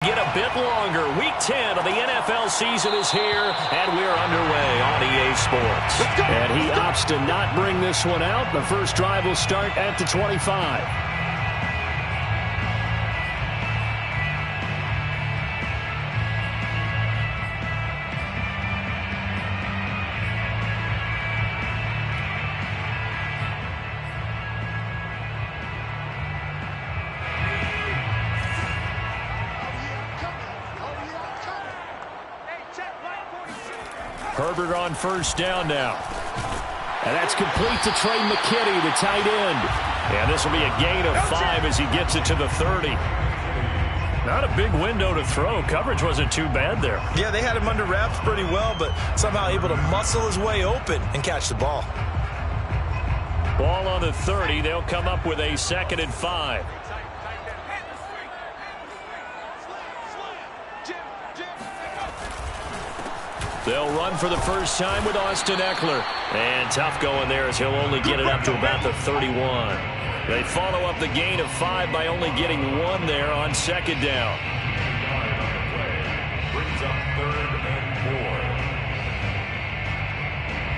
Get a bit longer. Week 10 of the NFL season is here, and we're underway on EA Sports. And he opts to not bring this one out. The first drive will start at the 25. Herbert on first down now. And that's complete to Trey McKitty, the tight end. And this will be a gain of 5 as he gets it to the 30. Not a big window to throw. Coverage wasn't too bad there. Yeah, they had him under wraps pretty well, but somehow able to muscle his way open and catch the ball. Ball on the 30. They'll come up with a 2nd and 5. They'll run for the first time with Austin Ekeler. And tough going there as he'll only get it up to about the 31. They follow up the gain of 5 by only getting 1 there on 2nd down. Brings up 3rd and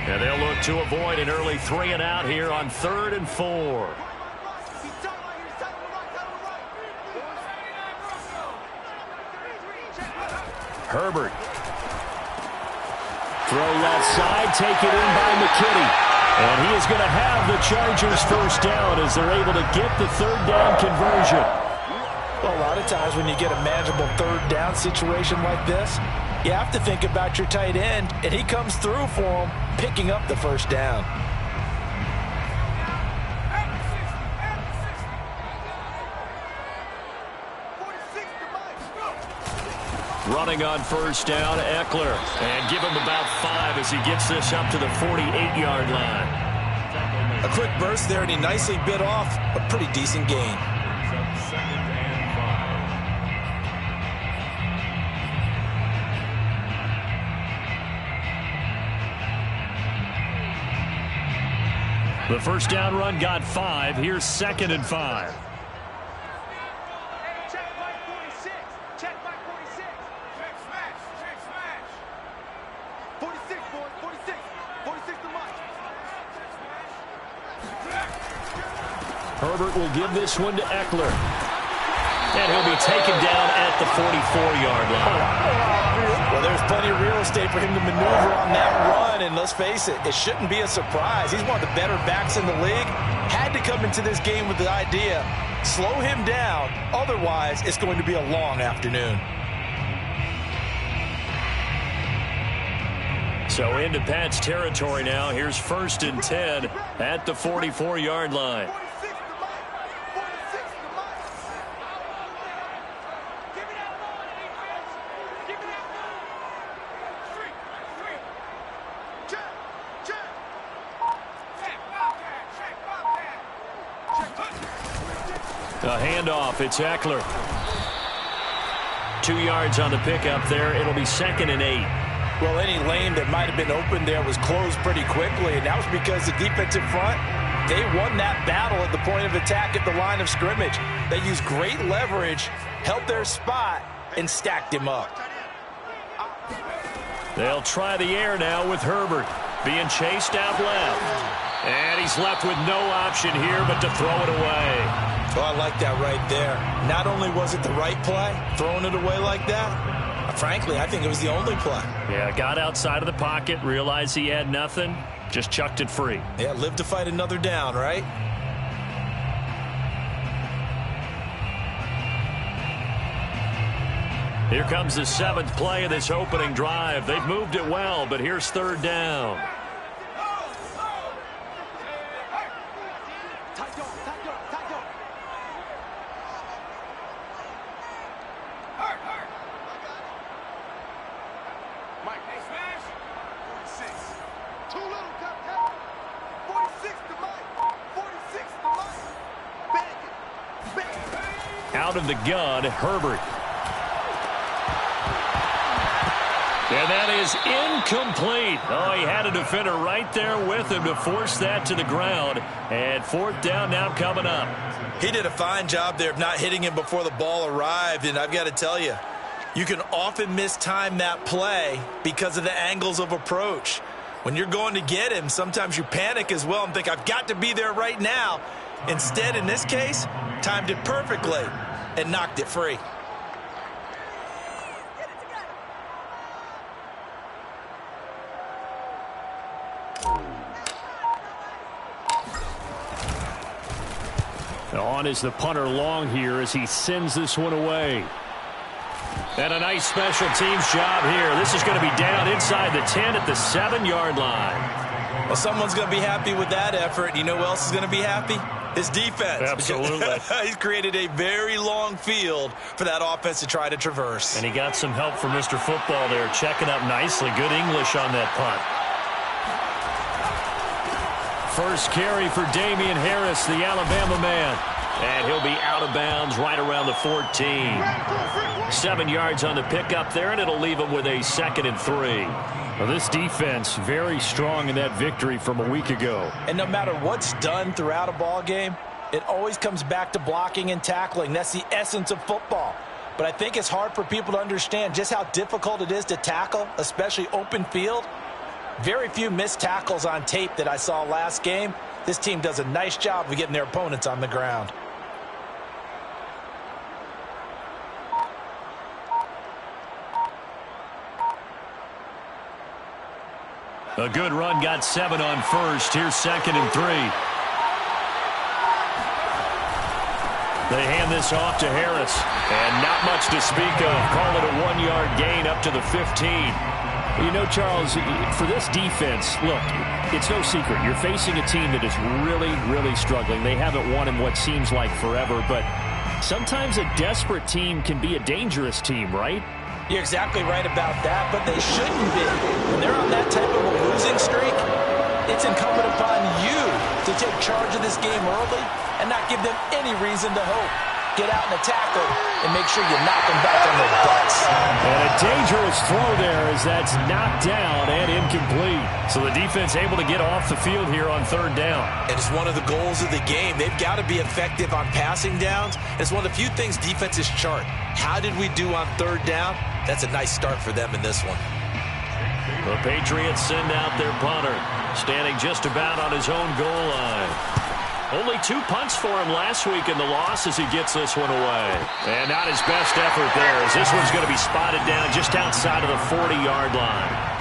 4. And they'll look to avoid an early 3 and out here on 3rd and 4. Herbert. Throw left side, take it in by McKitty. And he is going to have the Chargers first down as they're able to get the 3rd down conversion. Well, a lot of times when you get a manageable 3rd down situation like this, you have to think about your tight end, and he comes through for him, picking up the first down. Running on first down, Ekeler. And give him about 5 as he gets this up to the 48-yard line. A quick burst there, and he nicely bit off a pretty decent gain. The first down run got 5. Here's 2nd and 5. Herbert will give this one to Ekeler. And he'll be taken down at the 44-yard line. Well, there's plenty of real estate for him to maneuver on that run, and let's face it, it shouldn't be a surprise. He's one of the better backs in the league. Had to come into this game with the idea, slow him down, otherwise it's going to be a long afternoon. So into Pat's territory now. Here's 1st and 10 at the 44-yard line. A handoff, it's Ekeler. 2 yards on the pickup there. It'll be 2nd and 8. Well, any lane that might have been open there was closed pretty quickly, and that was because the defensive front, they won that battle at the point of attack at the line of scrimmage. They used great leverage, held their spot, and stacked him up. They'll try the air now with Herbert being chased out left. And he's left with no option here but to throw it away. Oh, I like that right there. Not only was it the right play, throwing it away like that, frankly, I think it was the only play. Yeah, got outside of the pocket, realized he had nothing, just chucked it free. Yeah, live to fight another down, right? Here comes the 7th play of this opening drive. They've moved it well, but here's 3rd down. Out of the gun, Herbert. And that is incomplete. Oh, he had a defender right there with him to force that to the ground. And 4th down now coming up. He did a fine job there of not hitting him before the ball arrived. And I've got to tell you, You can often mistime that play because of the angles of approach. When you're going to get him, sometimes you panic as well and think, I've got to be there right now. Instead, in this case, timed it perfectly and knocked it free. On is the punter Long here as he sends this one away. And a nice special teams job here. This is going to be down inside the 10 at the 7-yard line. Well, someone's going to be happy with that effort. You know who else is going to be happy? His defense. Absolutely. He's created a very long field for that offense to try to traverse. And he got some help from Mr. Football there, checking up nicely. Good English on that punt. First carry for Damian Harris, the Alabama man. And he'll be out of bounds right around the 14. 7 yards on the pickup there, and it'll leave him with a 2nd and 3. Well, this defense very strong in that victory from a week ago. And no matter what's done throughout a ball game, it always comes back to blocking and tackling. That's the essence of football. But I think it's hard for people to understand just how difficult it is to tackle, especially open field. Very few missed tackles on tape that I saw last game. This team does a nice job of getting their opponents on the ground. A good run, got 7 on first. Here's 2nd and 3. They hand this off to Harris. And not much to speak of. Call it a 1-yard gain up to the 15. You know, Charles, for this defense, look, it's no secret. You're facing a team that is really, really struggling. They haven't won in what seems like forever, but sometimes a desperate team can be a dangerous team, right? You're exactly right about that, but they shouldn't be. When they're on that type of a losing streak, it's incumbent upon you to take charge of this game early and not give them any reason to hope. Get out and attack them and make sure you knock them back on their butts. And a dangerous throw there as that's knocked down and incomplete. So the defense able to get off the field here on 3rd down. And it's one of the goals of the game. They've got to be effective on passing downs. It's one of the few things defenses chart. How did we do on 3rd down? That's a nice start for them in this one. The Patriots send out their punter, standing just about on his own goal line. Only 2 punts for him last week in the loss as he gets this one away. And not his best effort there as this one's going to be spotted down just outside of the 40-yard line.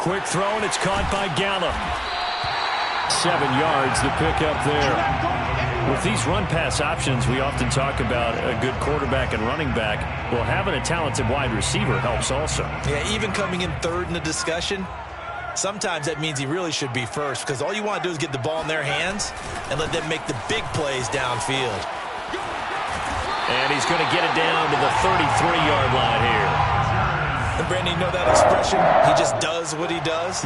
Quick throw, and it's caught by Gallup. 7 yards, the pickup there. With these run-pass options, we often talk about a good quarterback and running back. Well, having a talented wide receiver helps also. Yeah, even coming in 3rd in the discussion, sometimes that means he really should be first because all you want to do is get the ball in their hands and let them make the big plays downfield. And he's going to get it down to the 33-yard line here. And Brandon, you know that expression? He just does what he does.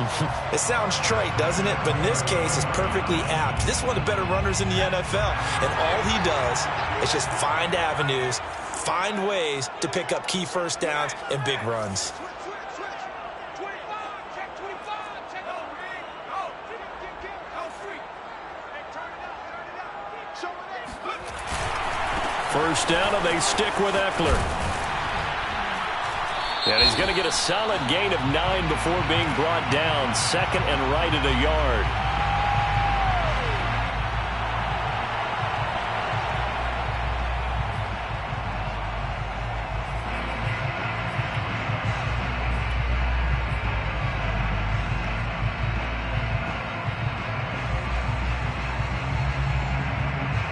It sounds trite, doesn't it? But in this case, it's perfectly apt. This is one of the better runners in the NFL. And all he does is just find avenues, find ways to pick up key first downs and big runs. First down, and they stick with Eckler. And he's going to get a solid gain of 9 before being brought down. 2nd and right at a yard.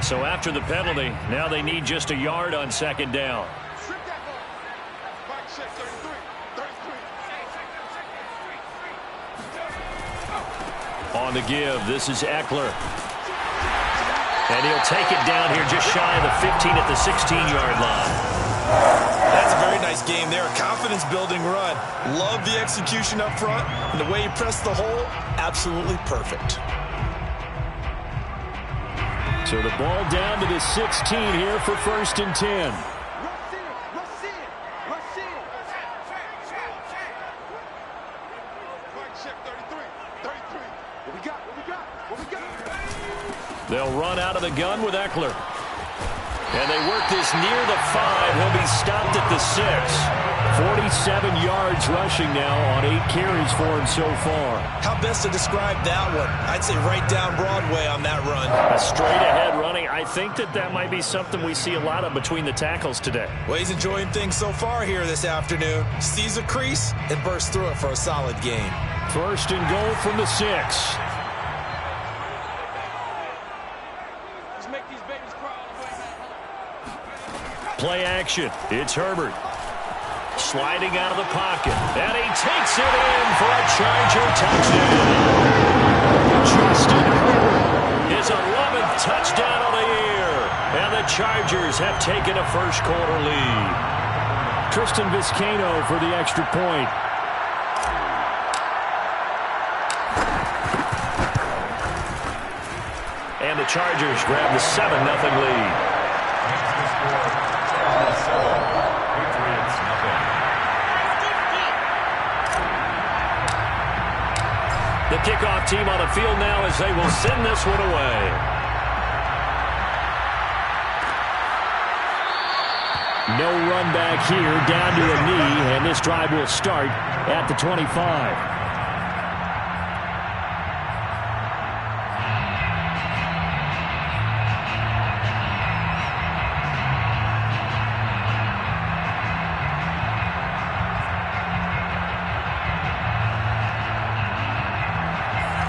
So after the penalty, now they need just a yard on 2nd down. On the give, this is Eckler. And he'll take it down here just shy of the 15 at the 16-yard line. That's a very nice game there. A confidence-building run. Love the execution up front. And the way he pressed the hole, absolutely perfect. So the ball down to the 16 here for 1st and 10. They'll run out of the gun with Eckler. And they work this near the 5. He'll be stopped at the 6. 47 yards rushing now on 8 carries for him so far. How best to describe that one? I'd say right down Broadway on that run. A straight-ahead running. I think that might be something we see a lot of between the tackles today. Well, he's enjoying things so far here this afternoon. Sees a crease and bursts through it for a solid gain. 1st and goal from the 6. Play action. It's Herbert. Sliding out of the pocket. And he takes it in for a Charger touchdown. Justin Herbert, his 11th touchdown of the year. And the Chargers have taken a first-quarter lead. Tristan Vizcaino for the extra point. And the Chargers grab the 7-0 lead. The kickoff team on the field now as they will send this one away. No run back here, down to a knee, and this drive will start at the 25.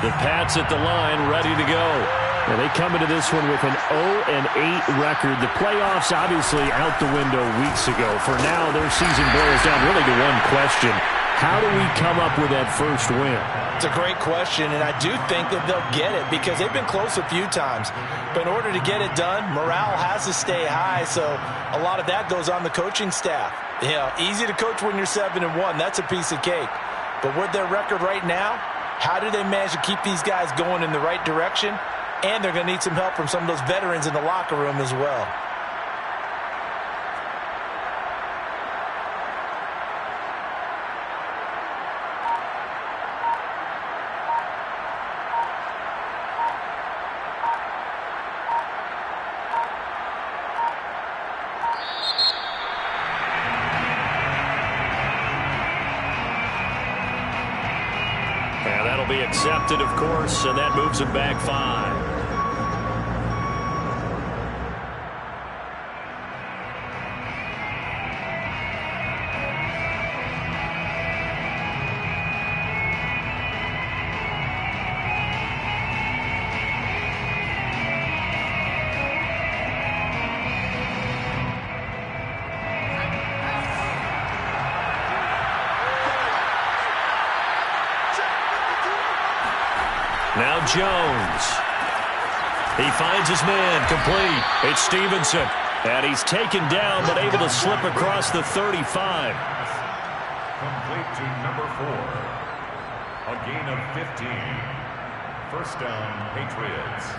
The Pats at the line, ready to go. And they come into this one with an 0-8 record. The playoffs obviously out the window weeks ago. For now, their season boils down really to one question. How do we come up with that first win? It's a great question, and I do think that they'll get it because they've been close a few times. But in order to get it done, morale has to stay high, so a lot of that goes on the coaching staff. You know, easy to coach when you're 7-1. That's a piece of cake. But with their record right now, how do they manage to keep these guys going in the right direction? And they're going to need some help from some of those veterans in the locker room as well. Be accepted, of course, and that moves him back 5. Now Jones. He finds his man, complete. It's Stevenson. And he's taken down, but able to slip across the 35. Complete to number 4. A gain of 15. First down, Patriots.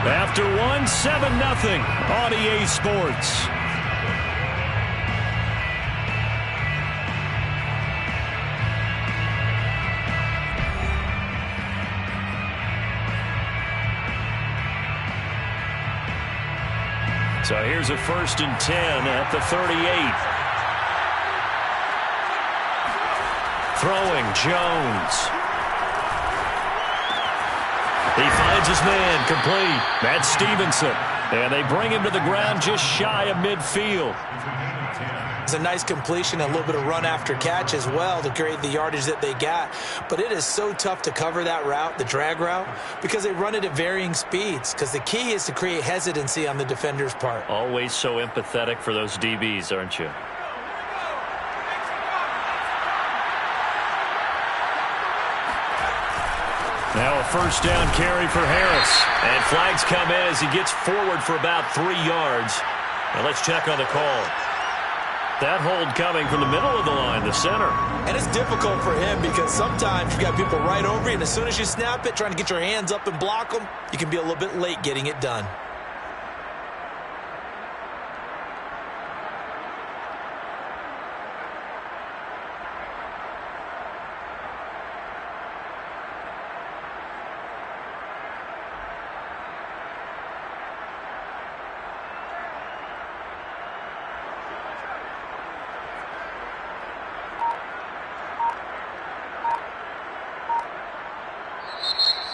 After one, 7-0 on EA Sports. So here's a 1st and 10 at the 38. Throwing, Jones. He finds his man, complete. That's Stevenson. And they bring him to the ground just shy of midfield. It's a nice completion, a little bit of run after catch as well to create the yardage that they got. But it is so tough to cover that route, the drag route, because they run it at varying speeds. Because the key is to create hesitancy on the defender's part. Always so empathetic for those DBs, aren't you? Now a 1st down carry for Harris. And And flags come in as he gets forward for about 3 yards. Now let's check on the call. That hold coming from the middle of the line, the center. And it's difficult for him because sometimes you got people right over you, and as soon as you snap it, trying to get your hands up and block them, you can be a little bit late getting it done.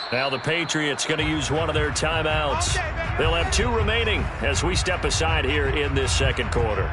Now the Patriots going to use one of their timeouts. They'll have 2 remaining as we step aside here in this second quarter.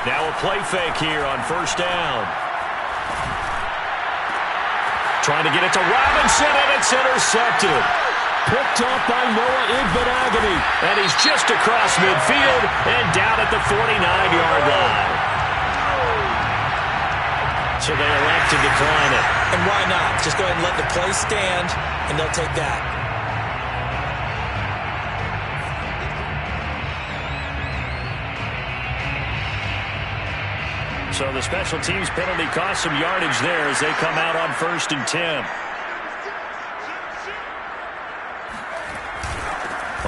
Now a play fake here on first down. Trying to get it to Robinson, and it's intercepted. Picked up by Noah Igbinoghene, and he's just across midfield and down at the 49-yard line. So they elect to decline it. And why not? Just go ahead and let the play stand, and they'll take that. So the special teams penalty cost some yardage there as they come out on 1st and 10.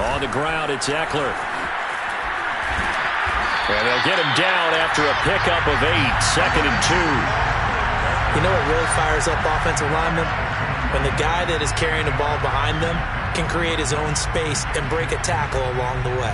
On the ground, it's Eckler. And they'll get him down after a pickup of 8, 2nd and 2. You know what really fires up offensive linemen? When the guy that is carrying the ball behind them can create his own space and break a tackle along the way.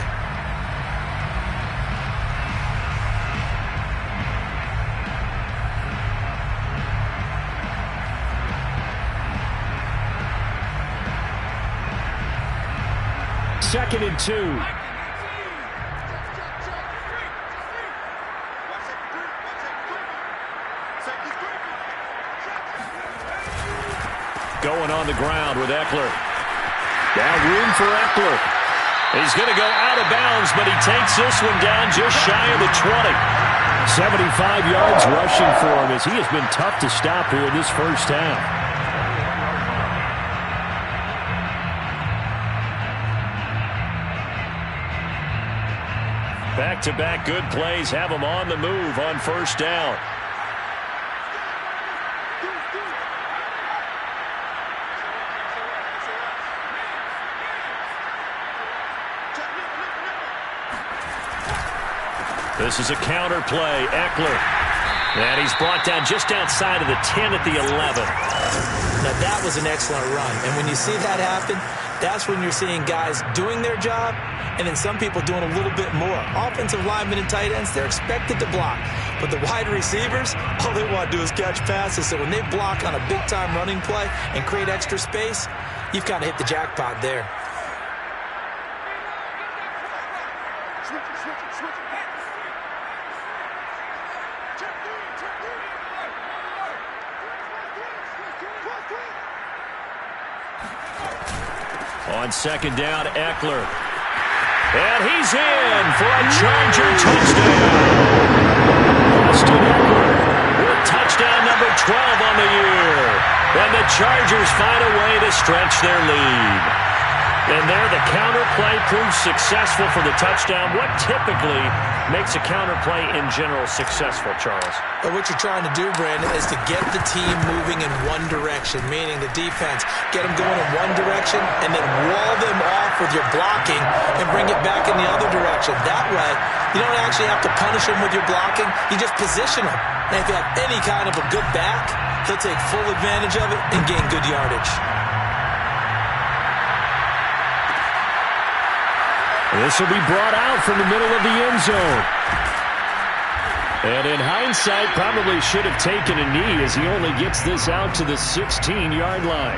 Second and 2. Going on the ground with Eckler. Now room for Eckler. He's going to go out of bounds, but he takes this one down just shy of the 20. 75 yards rushing for him as he has been tough to stop here in this first half. Back-to-back good plays have him on the move on first down. This is a counter play. Eckler. And he's brought down just outside of the 10 at the 11. Now that was an excellent run. And when you see that happen, that's when you're seeing guys doing their job and then some people doing a little bit more. Offensive linemen and tight ends, they're expected to block. But the wide receivers, all they want to do is catch passes. So when they block on a big-time running play and create extra space, you've kind of hit the jackpot there. On second down, Eckler. And he's in for a Charger touchdown. Austin Eckler with touchdown number 12 on the year. And the Chargers find a way to stretch their lead. And there, the counter play proves successful for the touchdown. What typically makes a counter play in general successful, Charles? But what you're trying to do, Brandon, is to get the team moving in one direction, meaning the defense, get them going in one direction and then wall them off with your blocking and bring it back in the other direction. That way, you don't actually have to punish them with your blocking. You just position them. And if you have any kind of a good back, he'll take full advantage of it and gain good yardage. This will be brought out from the middle of the end zone. And in hindsight, probably should have taken a knee as he only gets this out to the 16-yard line.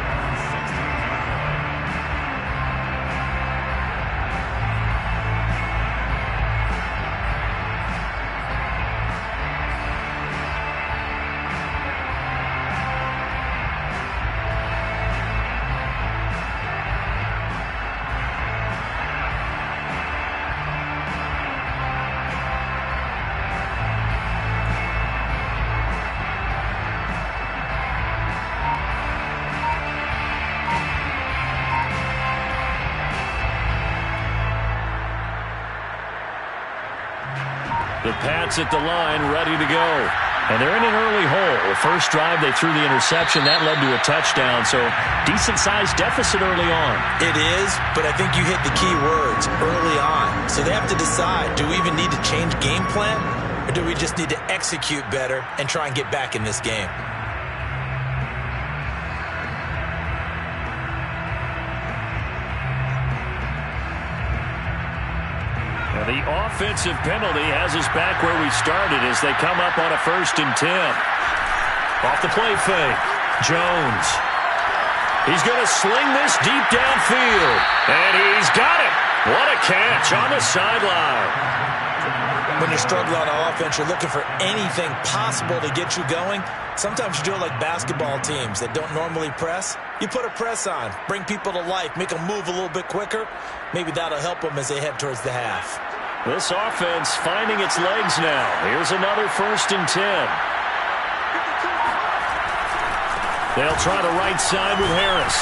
The Pats at the line, ready to go. And they're in an early hole. The first drive, they threw the interception. That led to a touchdown, so decent-sized deficit early on. It is, but I think you hit the key words, early on. So they have to decide, do we even need to change game plan, or do we just need to execute better and try and get back in this game? The offensive penalty has us back where we started as they come up on a 1st and 10. Off the play fake. Jones. He's going to sling this deep downfield. And he's got it. What a catch on the sideline. When you're struggling on offense, you're looking for anything possible to get you going. Sometimes you do it like basketball teams that don't normally press. You put a press on, bring people to life, make them move a little bit quicker. Maybe that'll help them as they head towards the half. This offense finding its legs now. Here's another 1st and 10. They'll try the right side with Harris.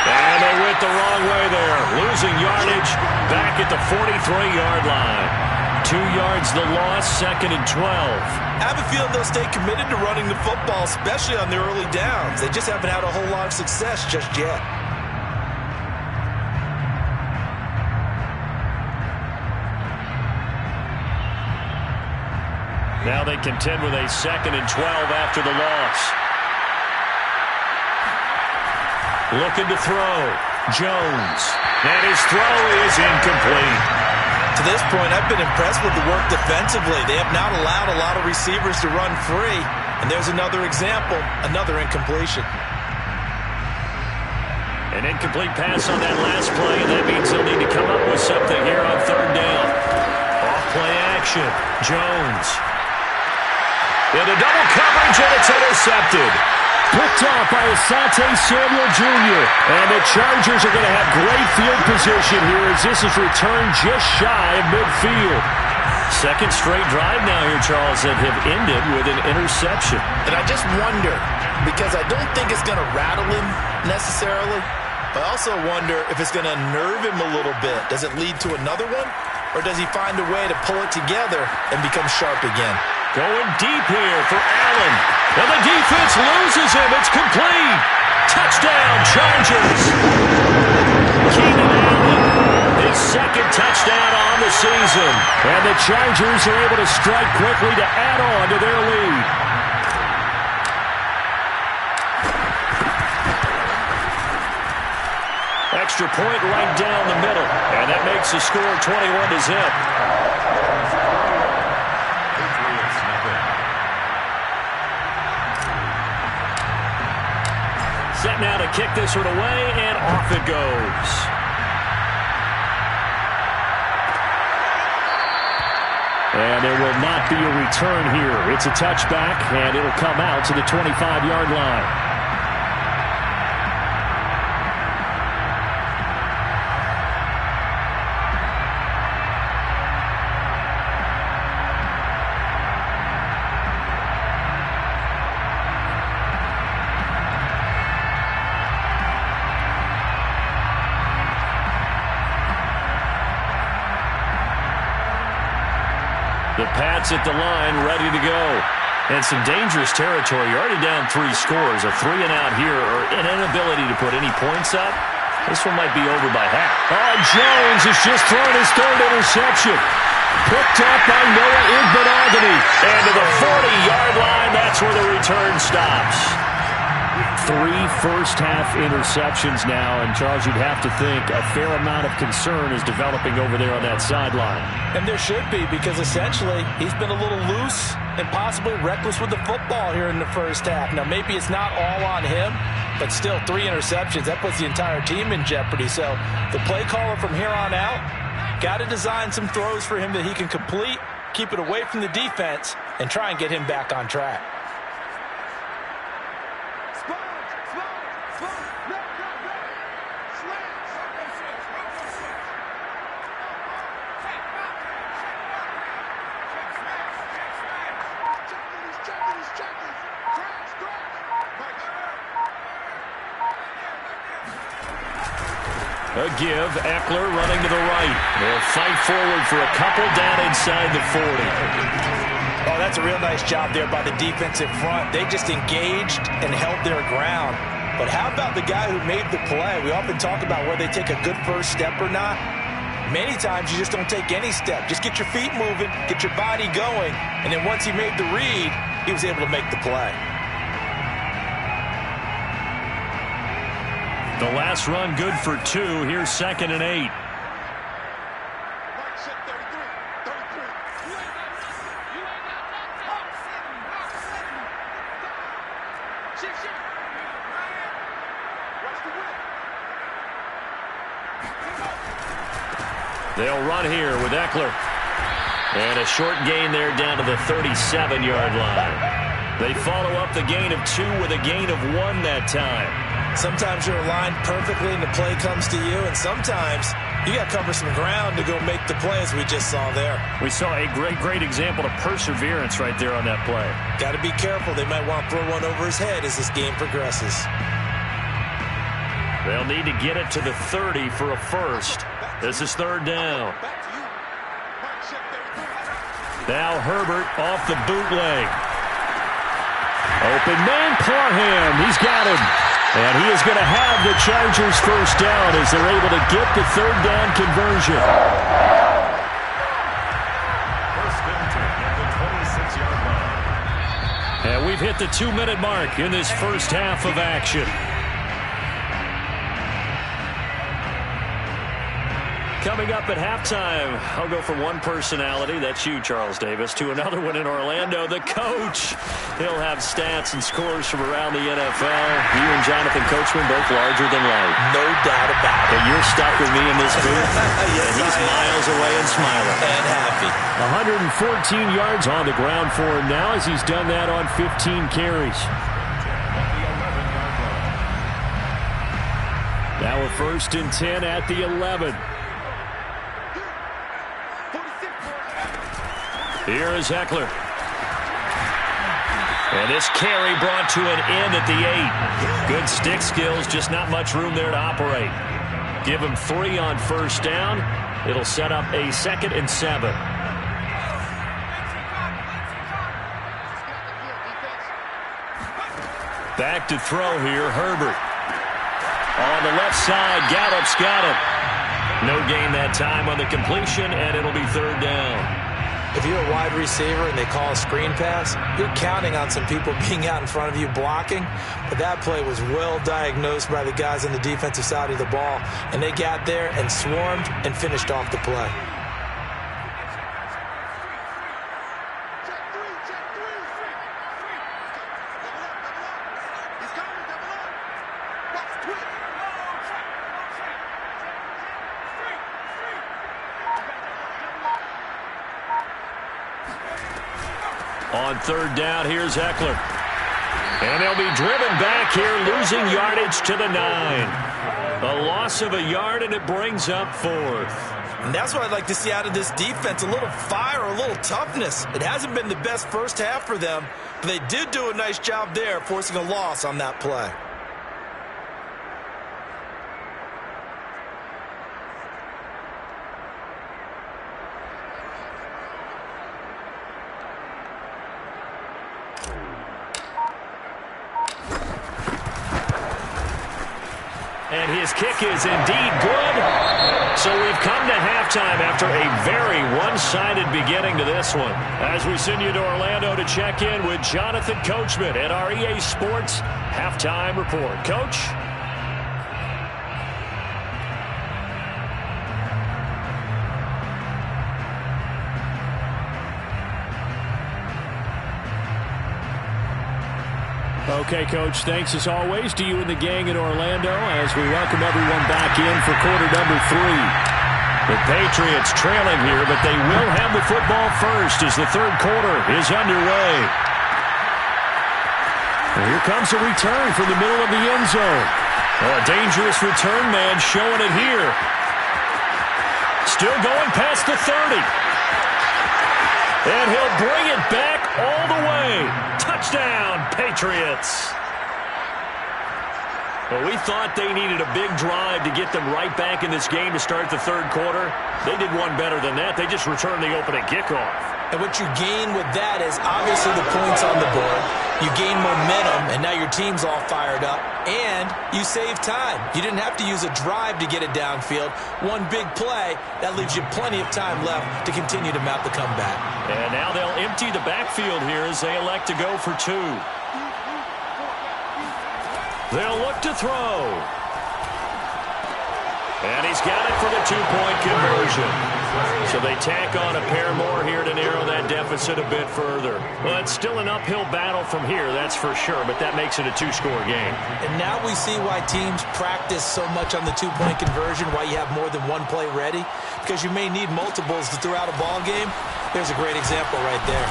And they went the wrong way there. Losing yardage back at the 43-yard line. 2 yards the loss, 2nd and 12. I have a feeling they'll stay committed to running the football, especially on the early downs. They just haven't had a whole lot of success just yet. Now they contend with a 2nd and 12 after the loss. Looking to throw. Jones. And his throw is incomplete. To this point, I've been impressed with the work defensively. They have not allowed a lot of receivers to run free. And there's another example, another incompletion. An incomplete pass on that last play, and that means they'll need to come up with something here on 3rd down. Off play action. Jones. Into double coverage, and it's intercepted. Picked off by Asante Samuel Jr. And the Chargers are going to have great field position here as this is returned just shy of midfield. 2nd straight drive now here, Charles, that have ended with an interception. And I just wonder, because I don't think it's going to rattle him necessarily, I also wonder if it's going to nerve him a little bit. Does it lead to another one? Or does he find a way to pull it together and become sharp again? Going deep here for Allen. And the defense loses him. It's complete. Touchdown, Chargers. Keenan Allen, his 2nd touchdown on the season. And the Chargers are able to strike quickly to add on to their lead. Extra point right down the middle. And that makes the score 21-zip. Set now to kick this one away, and off it goes. And there will not be a return here. It's a touchback, and it'll come out to the 25-yard line. The Pats at the line, ready to go. And some dangerous territory. You're already down 3 scores. A 3-and-out here, or an inability to put any points up. This one might be over by half. Oh, Jones has just thrown his 3rd interception. Picked up by Noah Igbinoghene. And to the 40-yard line, that's where the return stops. 3 first-half interceptions now, and Charles, you'd have to think a fair amount of concern is developing over there on that sideline. And there should be, because essentially he's been a little loose and possibly reckless with the football here in the first half. Now, maybe it's not all on him, but still 3 interceptions. That puts the entire team in jeopardy. So the play caller from here on out got to design some throws for him that he can complete, keep it away from the defense, and try and get him back on track. A give. Eckler running to the right. They'll fight forward for a couple down inside the 40. Oh, that's a real nice job there by the defensive front. They just engaged and held their ground. But how about the guy who made the play? We often talk about whether they take a good first step or not. Many times you just don't take any step. Just get your feet moving, get your body going, and then once he made the read, he was able to make the play. The last run good for 2. Here's 2nd and 8. They'll run here with Eckler. And a short gain there down to the 37-yard line. They follow up the gain of 2 with a gain of 1 that time. Sometimes you're aligned perfectly and the play comes to you, and sometimes you got to cover some ground to go make the play, as we just saw there. We saw a great example of perseverance right there on that play. Got to be careful. They might want to throw one over his head as this game progresses. They'll need to get it to the 30 for a first. This is 3rd down. Now Herbert off the bootleg. Open man, Parham. He's got him. And he is going to have the Chargers first down as they're able to get the 3rd down conversion. First and 10 at the 26-yard line. And we've hit the 2-minute mark in this first half of action. Coming up at halftime, I'll go from one personality, that's you, Charles Davis, to another one in Orlando, the coach. He'll have stats and scores from around the NFL. You and Jonathan Coachman both larger than life. No doubt about it. But you're stuck with me in this booth, yes, and he's miles away and smiling. And happy. 114 yards on the ground for him now as he's done that on 15 carries. Now a 1st and 10 at the 11. Here is Eckler. And this carry brought to an end at the 8. Good stick skills, just not much room there to operate. Give him 3 on 1st down. It'll set up a 2nd and 7. Back to throw here, Herbert. On the left side, Gallup's got him. No gain that time on the completion, and it'll be 3rd down. If you're a wide receiver and they call a screen pass, you're counting on some people being out in front of you blocking. But that play was well diagnosed by the guys on the defensive side of the ball. And they got there and swarmed and finished off the play. On 3rd down, here's Eckler. And they'll be driven back here, losing yardage to the 9. A loss of a yard, and it brings up 4th. And that's what I'd like to see out of this defense, a little fire, a little toughness. It hasn't been the best first half for them, but they did do a nice job there, forcing a loss on that play. And his kick is indeed good. So we've come to halftime after a very one-sided beginning to this one. As we send you to Orlando to check in with Jonathan Coachman at our EA Sports Halftime Report. Coach? Okay, Coach, thanks as always to you and the gang in Orlando as we welcome everyone back in for quarter number 3. The Patriots trailing here, but they will have the football first as the 3rd quarter is underway. And here comes a return from the middle of the end zone. Oh, a dangerous return man showing it here. Still going past the 30. And he'll bring it back all the way. Touchdown, Patriots. Well, we thought they needed a big drive to get them right back in this game to start the third quarter. They did one better than that. They just returned the opening kickoff. And what you gain with that is obviously the points on the board. You gain momentum, and now your team's all fired up. And you save time. You didn't have to use a drive to get it downfield. One big play, that leaves you plenty of time left to continue to mount the comeback. And now they'll empty the backfield here as they elect to go for two. They'll look to throw. And he's got it for the two-point conversion. So they tack on a pair more here to narrow that deficit a bit further. Well, it's still an uphill battle from here, that's for sure, but that makes it a two-score game. And now we see why teams practice so much on the two-point conversion, why you have more than one play ready, because you may need multiples to throw out a ball game. There's a great example right there.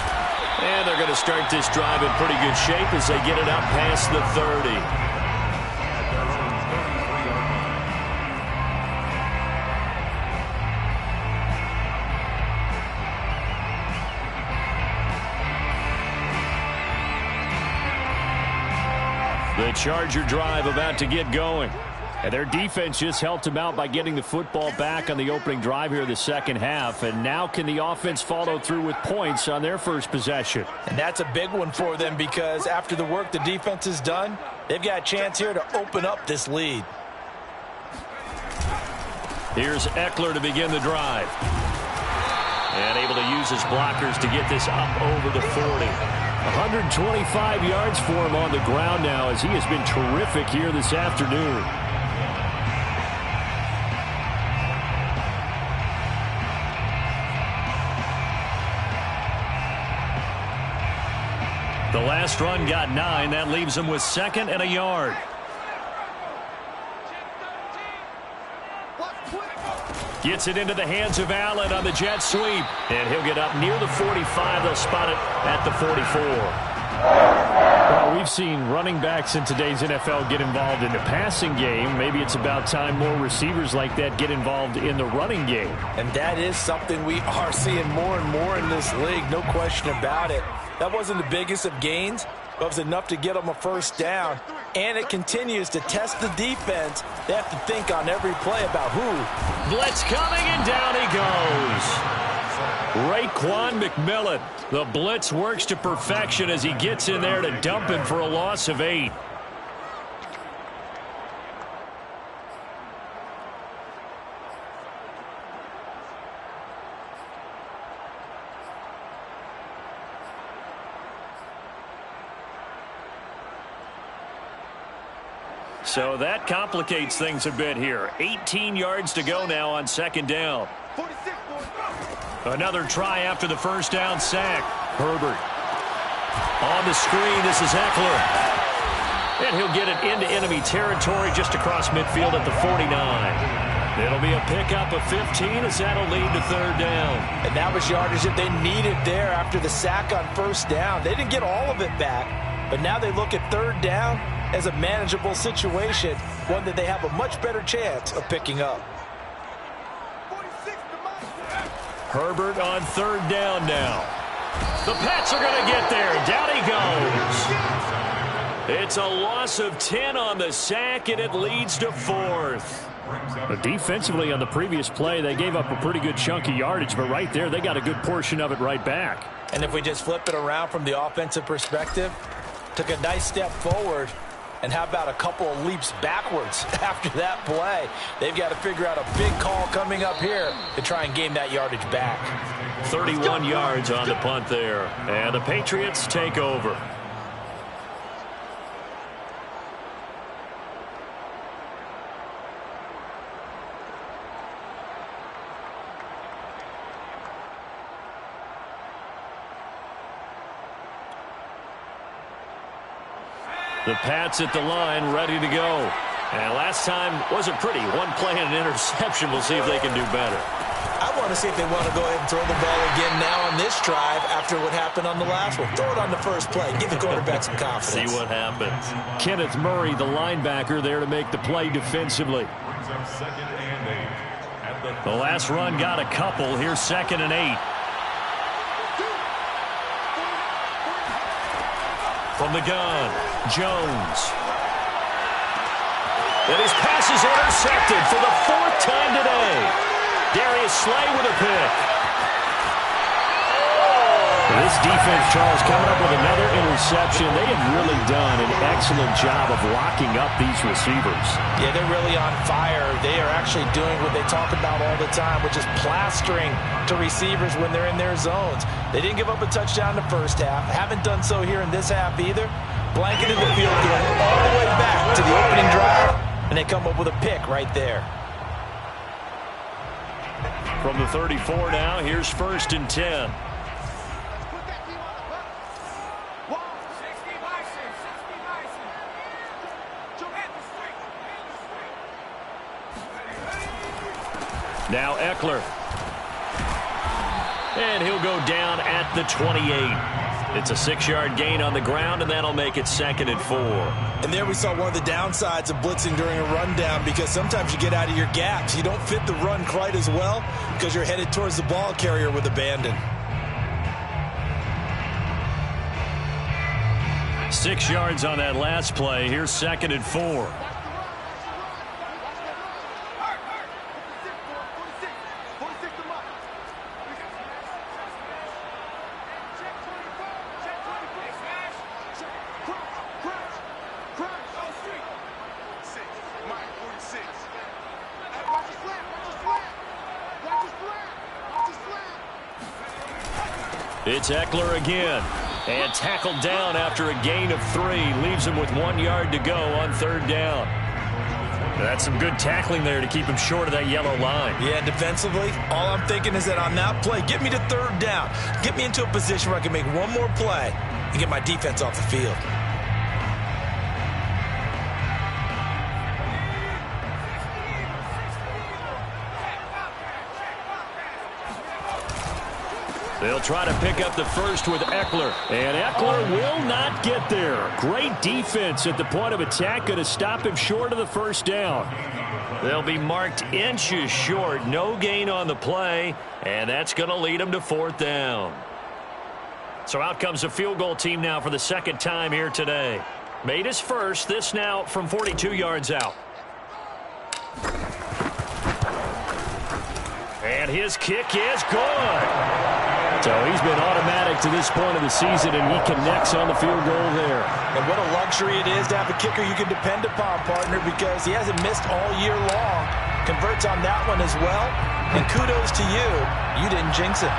And they're going to start this drive in pretty good shape as they get it up past the 30. The Charger drive about to get going. And their defense just helped them out by getting the football back on the opening drive here in the second half. And now can the offense follow through with points on their first possession? And that's a big one for them because after the work the defense has done, they've got a chance here to open up this lead. Here's Eckler to begin the drive. And able to use his blockers to get this up over the 40. 125 yards for him on the ground now as he has been terrific here this afternoon. The last run got 9. That leaves him with 2nd and a yard. Gets it into the hands of Allen on the jet sweep. And he'll get up near the 45. They'll spot it at the 44. Well, we've seen running backs in today's NFL get involved in the passing game. Maybe it's about time more receivers like that get involved in the running game. And that is something we are seeing more and more in this league. No question about it. That wasn't the biggest of gains, but it was enough to get them a first down. And it continues to test the defense. They have to think on every play about who. Blitz coming, and down he goes. Raekwon McMillan. The blitz works to perfection as he gets in there to dump him for a loss of 8. So that complicates things a bit here. 18 yards to go now on 2nd down. Another try after the first down sack. Herbert. On the screen, this is Eckler. And he'll get it into enemy territory just across midfield at the 49. It'll be a pickup of 15 as that'll lead to 3rd down. And that was yardage that they needed there after the sack on first down. They didn't get all of it back, but now they look at 3rd down as a manageable situation, one that they have a much better chance of picking up. Herbert on 3rd down now. The Pats are going to get there. Down he goes. It's a loss of 10 on the sack, and it leads to 4th. But defensively on the previous play, they gave up a pretty good chunk of yardage, but right there, they got a good portion of it right back. And if we just flip it around from the offensive perspective, took a nice step forward. And how about a couple of leaps backwards after that play? They've got to figure out a big call coming up here to try and gain that yardage back. 31 yards on the punt there. And the Patriots take over. The Pats at the line, ready to go. And last time wasn't pretty. One play and an interception. We'll see if they can do better. I want to see if they want to go ahead and throw the ball again now on this drive after what happened on the last one. Throw it on the first play. Give the quarterback some confidence. See what happens. Kenneth Murray, the linebacker, there to make the play defensively. The last run got a couple. Here's 2nd and 8. From the gun, Jones. And his pass is intercepted for the 4th time today. Darius Slay with a pick. This defense, Charles, coming up with another interception. They have really done an excellent job of locking up these receivers. Yeah, they're really on fire. They are actually doing what they talk about all the time, which is plastering to receivers when they're in their zones. They didn't give up a touchdown in the first half. Haven't done so here in this half either. Blanketed the field, going all the way back to the opening drive, and they come up with a pick right there. From the 34 now, here's 1st and 10. Now Eckler. And he'll go down at the 28. It's a 6-yard gain on the ground, and that'll make it 2nd and 4. And there we saw one of the downsides of blitzing during a rundown, because sometimes you get out of your gaps. You don't fit the run quite as well because you're headed towards the ball carrier with abandon. 6 yards on that last play. Here's 2nd and 4. It's Eckler again, and tackled down after a gain of 3. Leaves him with 1 yard to go on 3rd down. That's some good tackling there to keep him short of that yellow line. Yeah, defensively, all I'm thinking is that on that play, get me to 3rd down. Get me into a position where I can make one more play and get my defense off the field. They'll try to pick up the first with Eckler. And Eckler will not get there. Great defense at the point of attack. Going to stop him short of the 1st down. They'll be marked inches short. No gain on the play. And that's going to lead them to 4th down. So out comes a field goal team now for the 2nd time here today. Made his first. This now from 42 yards out. And his kick is good. So he's been automatic to this point of the season, and he connects on the field goal there. And what a luxury it is to have a kicker you can depend upon, partner, because he hasn't missed all year long. Converts on that one as well. And kudos to you. You didn't jinx it.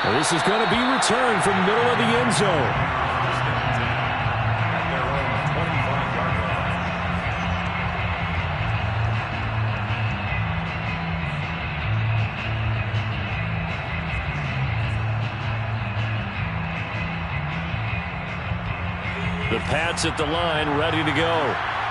Well, this is going to be returned from the middle of the end zone. The Pats at the line, ready to go.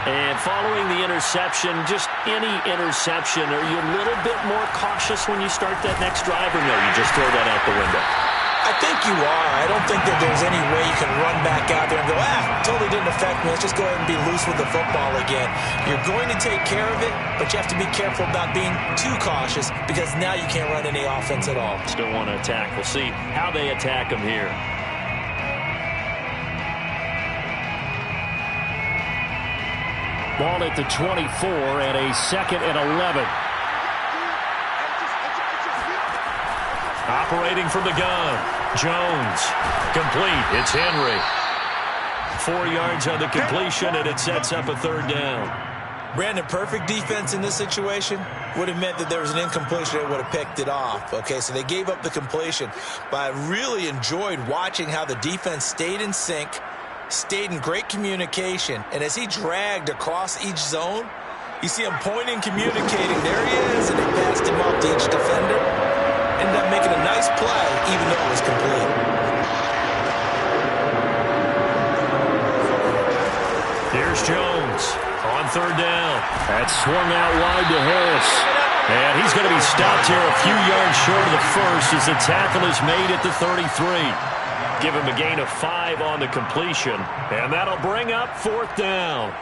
And following the interception, just any interception, are you a little bit more cautious when you start that next drive, or no, you just throw that out the window? I think you are. I don't think that there's any way you can run back out there and go, totally didn't affect me. Let's just go ahead and be loose with the football again. You're going to take care of it, but you have to be careful about being too cautious, because now you can't run any offense at all. Still want to attack. We'll see how they attack them here. Ball at the 24 and a 2nd and 11. Operating from the gun. Jones. Complete. It's Henry. 4 yards on the completion, and it sets up a 3rd down. Brandon, perfect defense in this situation would have meant that there was an incompletion that would have picked it off. Okay, so they gave up the completion. But I really enjoyed watching how the defense stayed in sync, stayed in great communication, and as he dragged across each zone, you see him pointing, communicating. There he is, and they passed him up to each defender. Ended up making a nice play, even though it was complete. Here's Jones on 3rd down. That's swung out wide to Harris. And he's going to be stopped here a few yards short of the first as the tackle is made at the 33. Give him a gain of 5 on the completion, and that'll bring up 4th down.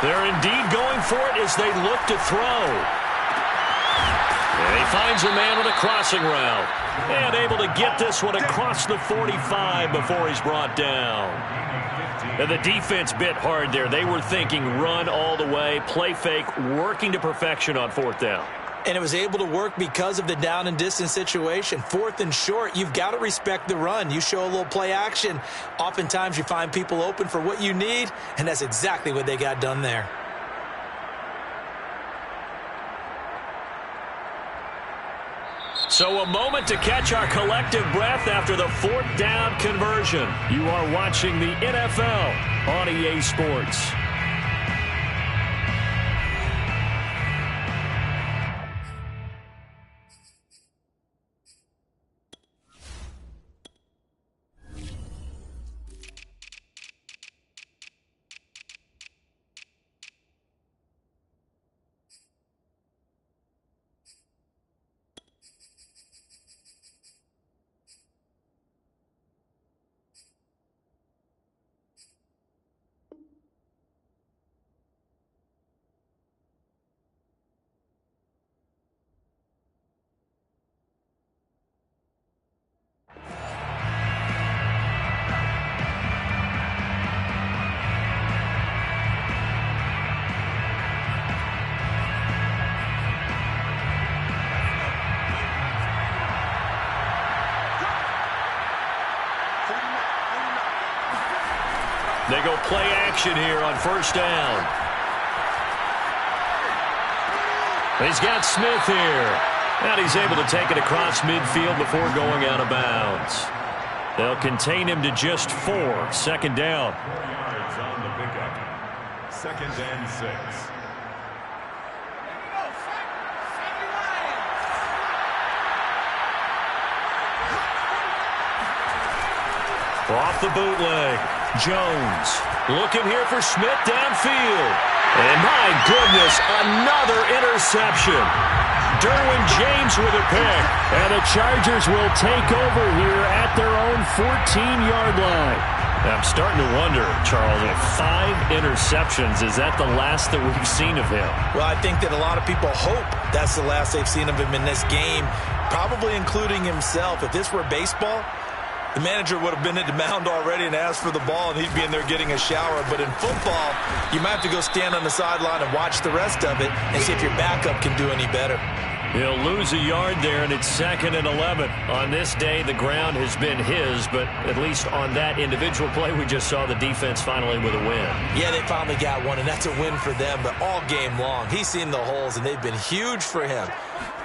They're indeed going for it as they look to throw. And he finds a man on a crossing route. And able to get this one across the 45 before he's brought down. And the defense bit hard there. They were thinking run all the way, play fake, working to perfection on fourth down. And it was able to work because of the down and distance situation. Fourth and short, you've got to respect the run. You show a little play action. Oftentimes you find people open for what you need, and that's exactly what they got done there. So a moment to catch our collective breath after the fourth down conversion. You are watching the NFL on EA Sports. They go play action here on first down. He's got Smith here. And he's able to take it across midfield before going out of bounds. They'll contain him to just 4. Second down. 4 yards on the pickup. Second and 6. Off the bootleg. Jones looking here for Smith downfield. And my goodness, another interception. Derwin James with a pick. And the Chargers will take over here at their own 14-yard line. I'm starting to wonder, Charles, if 5 interceptions, is that the last that we've seen of him? Well, I think that a lot of people hope that's the last they've seen of him in this game, probably including himself. If this were baseball, the manager would have been at the mound already and asked for the ball, and he'd be in there getting a shower. But in football, you might have to go stand on the sideline and watch the rest of it and see if your backup can do any better. He'll lose a yard there, and it's 2nd and 11. On this day, the ground has been his, but at least on that individual play, we just saw the defense finally with a win. Yeah, they finally got one, and that's a win for them. But all game long, he's seen the holes, and they've been huge for him.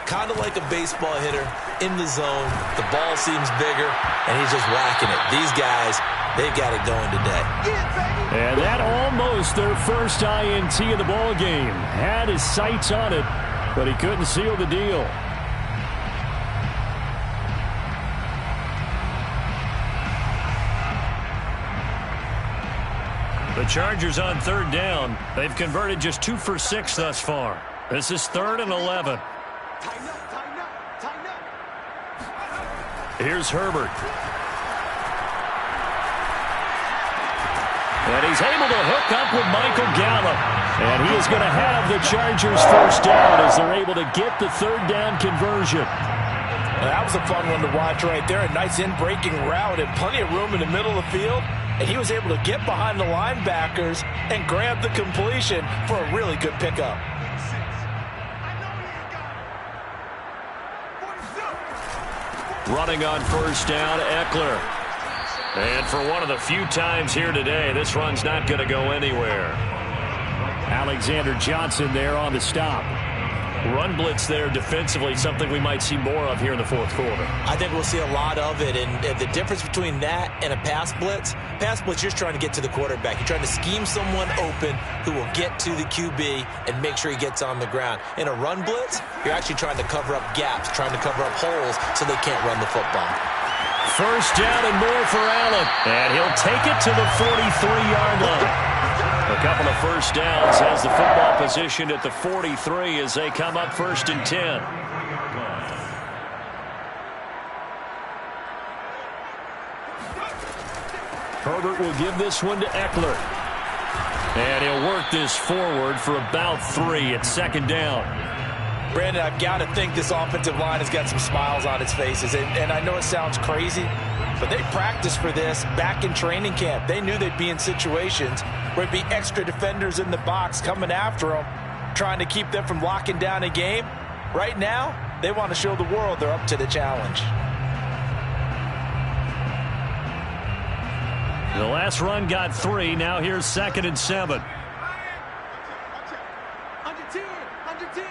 Kind of like a baseball hitter in the zone. The ball seems bigger, and he's just whacking it. These guys, they've got it going today. And that almost their first INT of the ball game. Had his sights on it, but he couldn't seal the deal. The Chargers on third down. They've converted just 2 for 6 thus far. This is 3rd and 11. Here's Herbert. And he's able to hook up with Michael Gallup. And he is going to have the Chargers first down as they're able to get the third down conversion. That was a fun one to watch right there. A nice in-breaking route and plenty of room in the middle of the field. And he was able to get behind the linebackers and grab the completion for a really good pickup. Running on first down, Eckler. And for one of the few times here today, this run's not going to go anywhere. Alexander Johnson there on the stop. Run blitz there defensively, something we might see more of here in the fourth quarter. I think we'll see a lot of it, and the difference between that and a pass blitz, you're just trying to get to the quarterback. You're trying to scheme someone open who will get to the QB and make sure he gets on the ground. In a run blitz, you're actually trying to cover up gaps, trying to cover up holes so they can't run the football. First down and more for Allen, and he'll take it to the 43-yard line. A couple of first downs has the football positioned at the 43 as they come up 1st and 10. Herbert will give this one to Eckler. And he'll work this forward for about 3 at second down. Brandon, I've got to think this offensive line has got some smiles on its faces. And I know it sounds crazy, but they practiced for this back in training camp. They knew they'd be in situations where there'd be extra defenders in the box coming after them, trying to keep them from locking down a game. Right now, they want to show the world they're up to the challenge. The last run got 3. Now here's 2nd and 7. Under 10, 10.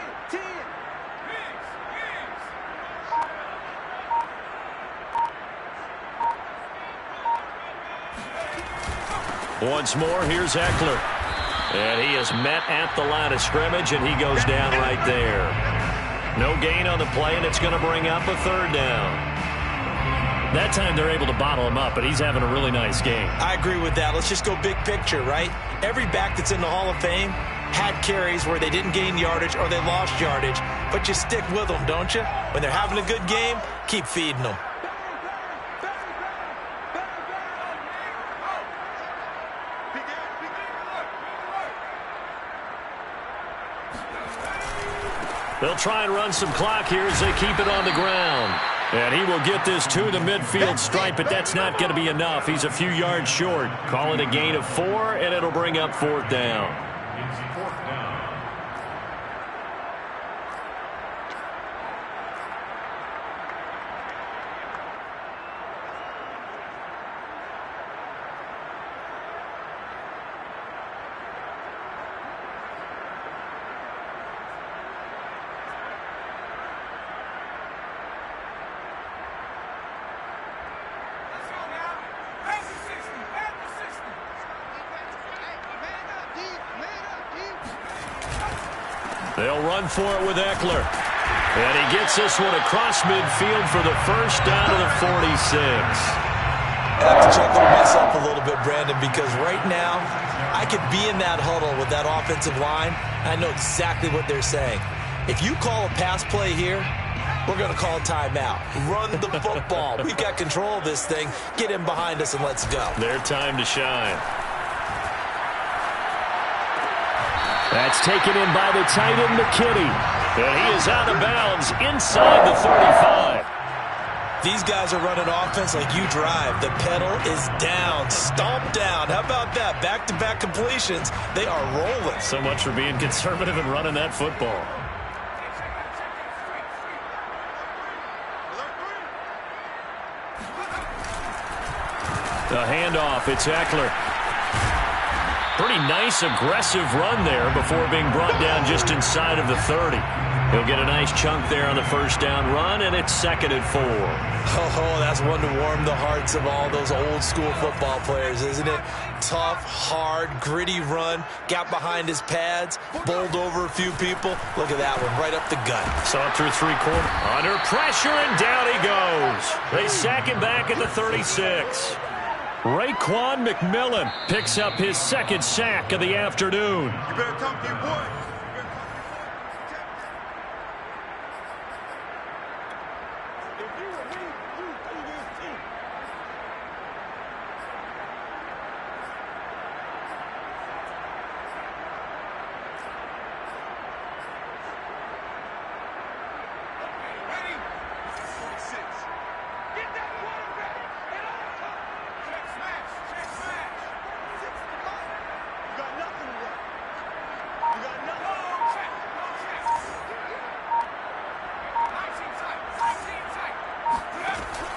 Once more, here's Eckler. And he is met at the line of scrimmage, and he goes down right there. No gain on the play, and it's going to bring up a 3rd down. That time they're able to bottle him up, but he's having a really nice game. I agree with that. Let's just go big picture, right? Every back that's in the Hall of Fame had carries where they didn't gain yardage or they lost yardage, but you stick with them, don't you? When they're having a good game, keep feeding them. They'll try and run some clock here as they keep it on the ground. And he will get this to the midfield stripe, but that's not going to be enough. He's a few yards short. Call it a gain of 4, and it'll bring up 4th down. They'll run for it with Eckler. And he gets this one across midfield for the first down to the 46. I have to chuckle myself a little bit, Brandon, because right now I could be in that huddle with that offensive line. I know exactly what they're saying. If you call a pass play here, we're going to call a timeout. Run the football. We've got control of this thing. Get in behind us and let's go. Their time to shine. That's taken in by the tight end, McKinney. And he is out of bounds inside the 35. These guys are running offense like you drive. The pedal is down, stomp down. How about that? Back-to-back completions. They are rolling. So much for being conservative and running that football. The handoff, it's Eckler. Pretty nice, aggressive run there before being brought down just inside of the 30. He'll get a nice chunk there on the first down run, and it's 2nd and 4. Oh, that's one to warm the hearts of all those old-school football players, isn't it? Tough, hard, gritty run, got behind his pads, bowled over a few people. Look at that one, right up the gut. Saw it through 3/4. Under pressure, and down he goes. They sack him back at the 36. Raekwon McMillan picks up his 2nd sack of the afternoon. You better come to your boy.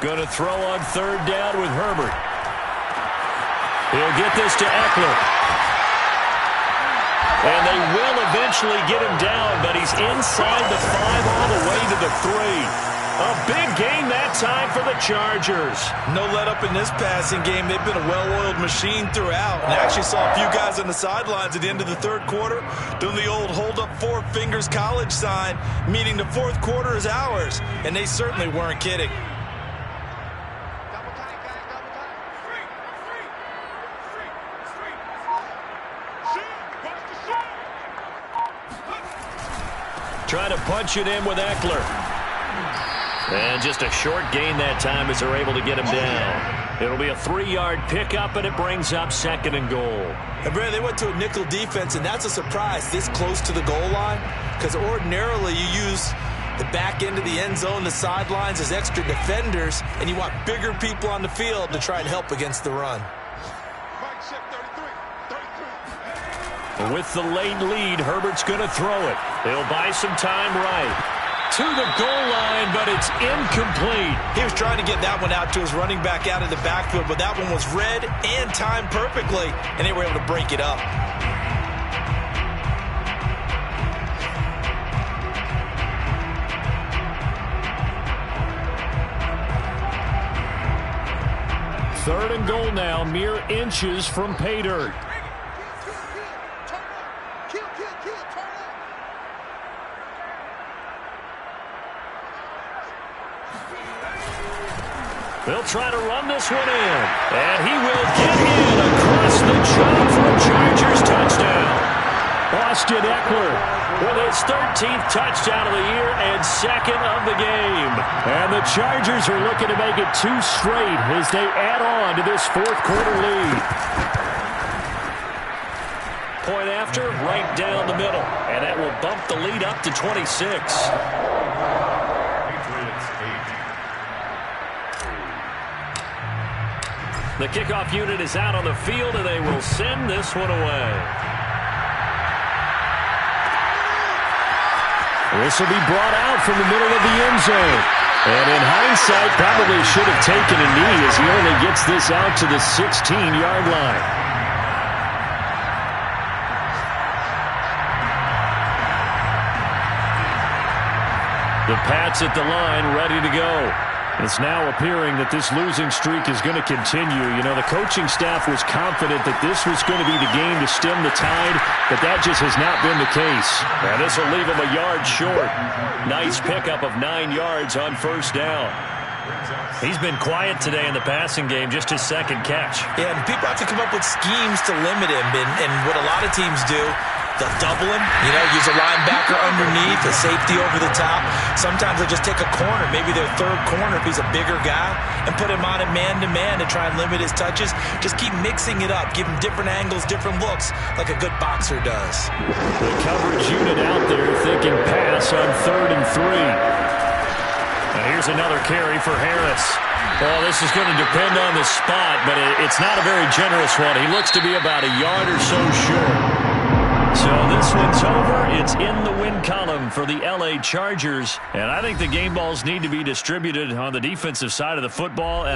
Going to throw on 3rd down with Herbert. He'll get this to Eckler. And they will eventually get him down, but he's inside the 5 all the way to the 3. A big game that time for the Chargers. No let up in this passing game. They've been a well-oiled machine throughout. And I actually saw a few guys on the sidelines at the end of the 3rd quarter doing the old hold up 4 fingers college sign, meaning the 4th quarter is ours. And they certainly weren't kidding. Trying to punch it in with Eckler. And just a short gain that time as they're able to get him down. It'll be a 3-yard pickup, and it brings up 2nd and goal. And Brad, they went to a nickel defense, and that's a surprise this close to the goal line, because ordinarily you use the back end of the end zone, the sidelines as extra defenders, and you want bigger people on the field to try and help against the run. With the late lead, Herbert's going to throw it. He'll buy some time right to the goal line, but it's incomplete. He was trying to get that one out to his running back out of the backfield, but that one was read and timed perfectly, and they were able to break it up. Third and goal now, mere inches from pay dirt. They'll try to run this one in. And he will get in across the jump for a Chargers touchdown. Austin Eckler with his 13th touchdown of the year and 2nd of the game. And the Chargers are looking to make it 2 straight as they add on to this 4th quarter lead. Point after, right down the middle. And that will bump the lead up to 26. The kickoff unit is out on the field, and they will send this one away. This will be brought out from the middle of the end zone. And in hindsight, probably should have taken a knee as he only gets this out to the 16-yard line. The Pats at the line, ready to go. It's now appearing that this losing streak is going to continue. You know, the coaching staff was confident that this was going to be the game to stem the tide, but that just has not been the case. And this will leave him a yard short. Nice pickup of 9 yards on 1st down. He's been quiet today in the passing game, just his 2nd catch. Yeah, and people have to come up with schemes to limit him, and what a lot of teams do, they'll double him, use a linebacker underneath, a safety over the top. Sometimes they'll just take a corner, maybe their 3rd corner if he's a bigger guy, and put him on a man-to-man to try and limit his touches. Just keep mixing it up, give him different angles, different looks, like a good boxer does. The coverage unit out there thinking pass on 3rd and 3. And here's another carry for Harris. Well, this is going to depend on the spot, but it's not a very generous one. He looks to be about a yard or so short. So this one's over. It's in the win column for the LA Chargers. And I think the game balls need to be distributed on the defensive side of the football.